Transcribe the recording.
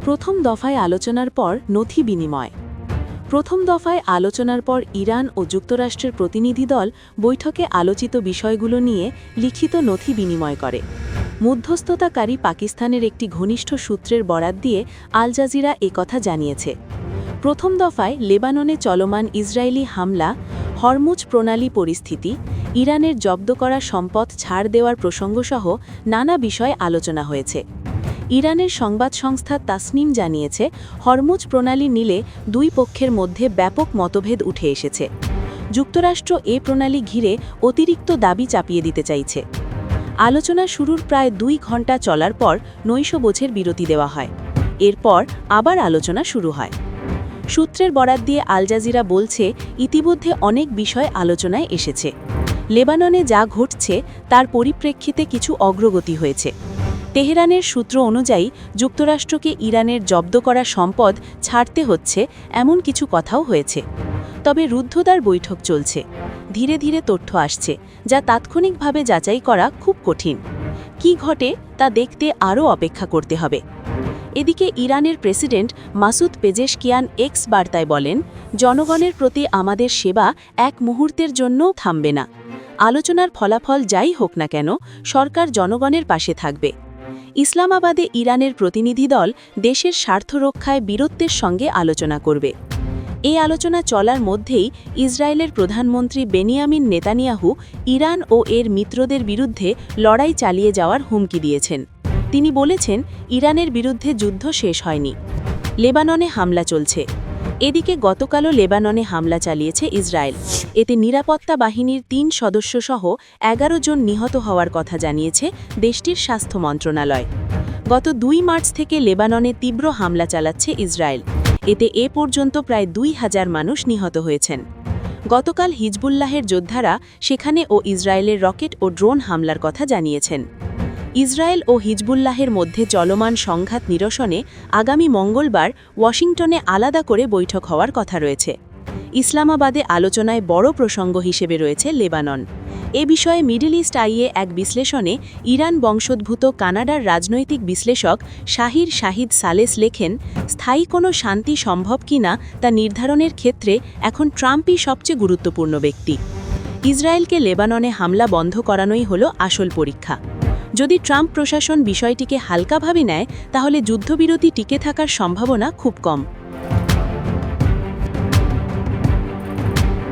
প্রথম দফায় আলোচনার পর নথি বিনিময়। প্রথম দফায় আলোচনার পর ইরান ও যুক্তরাষ্ট্রের প্রতিনিধি দল বৈঠকে আলোচিত বিষয়গুলো নিয়ে লিখিত নথি বিনিময় করে। মধ্যস্থতাকারী পাকিস্তানের একটি ঘনিষ্ঠ সূত্রের বরাত দিয়ে আল জাজিরা একথা জানিয়েছে। প্রথম দফায় লেবাননে চলমান ইসরায়েলি হামলা, হরমুজ প্রণালী পরিস্থিতি, ইরানের জব্দ করা সম্পদ ছাড় দেওয়ার প্রসঙ্গসহ নানা বিষয় আলোচনা হয়েছে। ইরানের সংবাদ সংস্থা তাসনিম জানিয়েছে, হরমুজ প্রণালী নিলে দুই পক্ষের মধ্যে ব্যাপক মতভেদ উঠে এসেছে। যুক্তরাষ্ট্র এ প্রণালী ঘিরে অতিরিক্ত দাবি চাপিয়ে দিতে চাইছে। আলোচনা শুরুর প্রায় 2 ঘণ্টা চলার পর নৈশভোজের বিরতি দেওয়া হয়। এরপর আবার আলোচনা শুরু হয়। সূত্রের বরাত দিয়ে আল জাজিরা বলছে, ইতিমধ্যে অনেক বিষয় আলোচনায় এসেছে। লেবাননে যা ঘটছে তার পরিপ্রেক্ষিতে কিছু অগ্রগতি হয়েছে। তেহরানের সূত্র অনুযায়ী যুক্তরাষ্ট্রকে ইরানের জব্দ করা সম্পদ ছাড়তে হচ্ছে, এমন কিছু কথাও হয়েছে। তবে রুদ্ধদ্বার বৈঠক চলছে। ধীরে ধীরে তথ্য আসছে, যা তাৎক্ষণিকভাবে যাচাই করা খুব কঠিন। কি ঘটে তা দেখতে আরও অপেক্ষা করতে হবে। এদিকে ইরানের প্রেসিডেন্ট মাসুদ পেজেশকিয়ান এক্স বার্তায় বলেন, জনগণের প্রতি আমাদের সেবা এক মুহূর্তের জন্যও থামবে না। আলোচনার ফলাফল যাই হোক না কেন, সরকার জনগণের পাশে থাকবে। ইসলামাবাদে ইরানের প্রতিনিধি দল দেশের স্বার্থ রক্ষায় বীরত্বের সঙ্গে আলোচনা করবে। এই আলোচনা চলার মধ্যেই ইসরায়েলের প্রধানমন্ত্রী বেনিয়ামিন নেতানিয়াহু ইরান ও এর মিত্রদের বিরুদ্ধে লড়াই চালিয়ে যাওয়ার হুমকি দিয়েছেন। তিনি বলেছেন, ইরানের বিরুদ্ধে যুদ্ধ শেষ হয়নি। লেবাননে হামলা চলছে। এদিকে গতকালও লেবাননে হামলা চালিয়েছে ইসরায়েল। এতে নিরাপত্তা বাহিনীর 3 সদস্যসহ 11 জন নিহত হওয়ার কথা জানিয়েছে দেশটির স্বাস্থ্য মন্ত্রণালয়। গত 2 মার্চ থেকে লেবাননে তীব্র হামলা চালাচ্ছে ইসরায়েল। এতে এ পর্যন্ত প্রায় 2000 মানুষ নিহত হয়েছেন। গতকাল হিজবুল্লাহের যোদ্ধারা সেখানে ইসরায়েলের রকেট ও ড্রোন হামলার কথা জানিয়েছেন। ইসরায়েল ও হিজবুল্লাহের মধ্যে চলমান সংঘাত নিরসনে আগামী মঙ্গলবার ওয়াশিংটনে আলাদা করে বৈঠক হওয়ার কথা রয়েছে। ইসলামাবাদে আলোচনায় বড় প্রসঙ্গ হিসেবে রয়েছে লেবানন। এ বিষয়ে মিডল ইস্ট আইয়ে এক বিশ্লেষণে ইরান বংশোদ্ভূত কানাডার রাজনৈতিক বিশ্লেষক শাহির শাহিদ সালেস লেখেন, স্থায়ী কোনো শান্তি সম্ভব কিনা তা নির্ধারণের ক্ষেত্রে এখন ট্রাম্পই সবচেয়ে গুরুত্বপূর্ণ ব্যক্তি। ইসরায়েলকে লেবাননে হামলা বন্ধ করানোই হলো আসল পরীক্ষা। যদি ট্রাম্প প্রশাসন বিষয়টিকে হালকাভাবে নেয়, তাহলে যুদ্ধবিরতি টিকে থাকার সম্ভাবনা খুব কম।